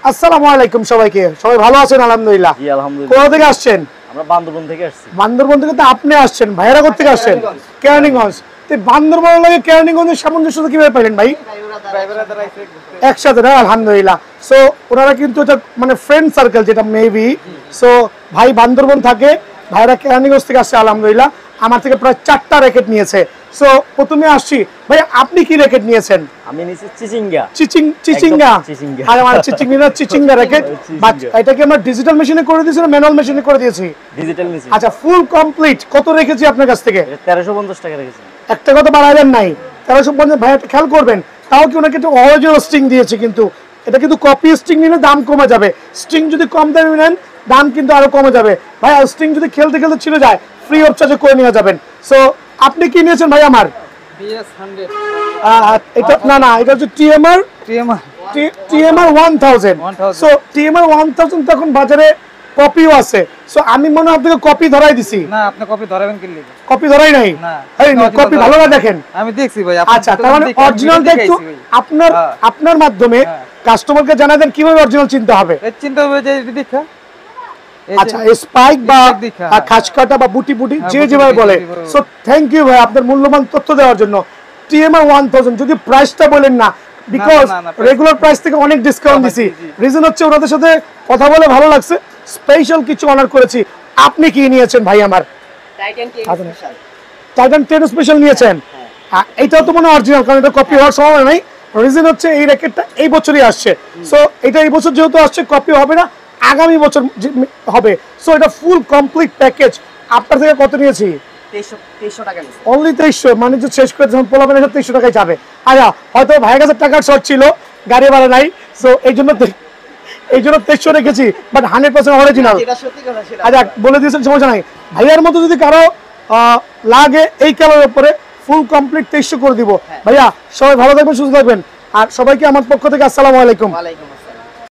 আসসালামু আলাইকুম সবাইকে। সবাই ভালো আছেন? আলহামদুলিল্লাহ। জি আলহামদুলিল্লাহ। কোথা থেকে আসছেন? আমরা বান্দরবন থেকে আসছি। বান্দরবন থেকে তো আপনি আসছেন, ভাইরা কোথা থেকে আসছেন? কেরানীগঞ্জ। তো বান্দরবন লাগে কেরানীগঞ্জের সামঞ্জস্যতা কিভাবে পাইলেন ভাই? একসাথে না? আলহামদুলিল্লাহ। সো ওনারা কিন্তু এটা মানে ফ্রেন্ড সার্কেল যেটা মেবি। সো ভাই বান্দরবন থাকে, ভাইরা কেরানীগঞ্জ থেকে আসছে আলহামদুলিল্লাহ। আমার থেকে প্রায় 4টা র্যাকেট নিয়েছে। সো প্রথমে আসছি ভাই, আপনি কি র্যাকেট নিয়েছেন? আমি নিয়েছি চিচিঙ্গা। চিচিঙ্গা। চিচিঙ্গা। আর আমার চিচিঙ্গা র্যাকেট। এটা কি আমরা ডিজিটাল মেশিনে করে দিয়েছি না ম্যানুয়াল মেশিনে করে দিয়েছি? Digital machine. আচ্ছা, ফুল কমপ্লিট কত রেখেছি আপনার কাছ থেকে? 1350 টাকা রেখেছি। একটা কথা বাড়াবেন নাই, 1350। ভাই একটা খেয়াল করবেন, তাও কি ওনাকে একটা অরিজিনাল স্ট্রিং দিয়েছে, কিন্তু এটা কিন্তু কপি স্ট্রিং নিলে দাম কমে যাবে। স্ট্রিং যদি কম দামে নেন দাম কিন্তু আরো কমে যাবে ভাই। আর স্ট্রিং যদি খেলতে খেলতে ছিঁড়ে যায় ফ্রি অফ চার্জে করে নিয়ে যাবেন। সো আপনি কি নিয়েছেন ভাই? আমার এটা না, এটা হচ্ছে টিএমআর 1000। সো টিএমআর 1000 তখন বাজারে কপিও আছে। সো আমি মনে হয় আপনাকে কপি ধরাই দিছি। না, আপনি কপি ধরাবেন কি লিখে? কপি ধরাই নাই। এই কপি ভালো না দেখেন। আমি দেখছি ভাই। আচ্ছা, তার মানে অরিজিনালটা একটু আপনার মাধ্যমে কাস্টমারকে জানা দেন কিভাবে অরিজিনাল চিনতে হবে। এই চিন্তা হবে যে এটা দেখা। আচ্ছা, স্পাইক বা খাঁচকাটা বা বুটি যে যেভাবে বলে। সো থ্যাংক ইউ ভাই আপনার মূল্যবান তথ্য দেওয়ার জন্য। টিএমআর 1000 যদি প্রাইসটা বলেন না, বিকজ রেগুলার প্রাইস থেকে অনেক ডিসকাউন্ট দিছি। রিজন হচ্ছে ওনাদের সাথে কথা বলে ভালো লাগছে, স্পেশাল কিছু অনার করেছি। আপনি কি নিয়েছেন ভাই? আমার টাইটান 10 স্পেশাল নিয়েছেন। এইটাও তো মনে অরিজিনাল, কারণ এটা কপি হওয়ার সম্ভাবনা নাই। রিজন হচ্ছে এই র্যাকেটটা এই বছরই আসছে। সো এটা এই বছর যেহেতু আসছে, কপি হবে না, আগামী বছর হবে। সো এটা ফুল কমপ্লিট প্যাকেজ। আপনার থেকে কত নিয়েছি? 2300 টাকা নিয়েছি। অনলি 2300। মানে যে শেষ করে যখন পোলাবেন 2300 টাকায় যাবে। আচ্ছা, হয়তো ভাইয়ের কাছে টাকার শর্ট ছিল, গাড়ি ভাড়া নাই, সো এই জন্য 2300 রেখেছি, বাট 100% অরিজিনাল। আচ্ছা, বলে দিয়েছেন, সমস্যা নাই। ভাইয়ার মতো যদি কারো লাগে এই কালারের উপরে ফুল কমপ্লিট 2300 করে দিব। ভাইয়া সবাই ভালো থাকবেন, সুস্থ থাকবেন। আর সবাইকে আমার পক্ষ থেকে আসসালামু আলাইকুম। ওয়ালাইকুম আসসালাম।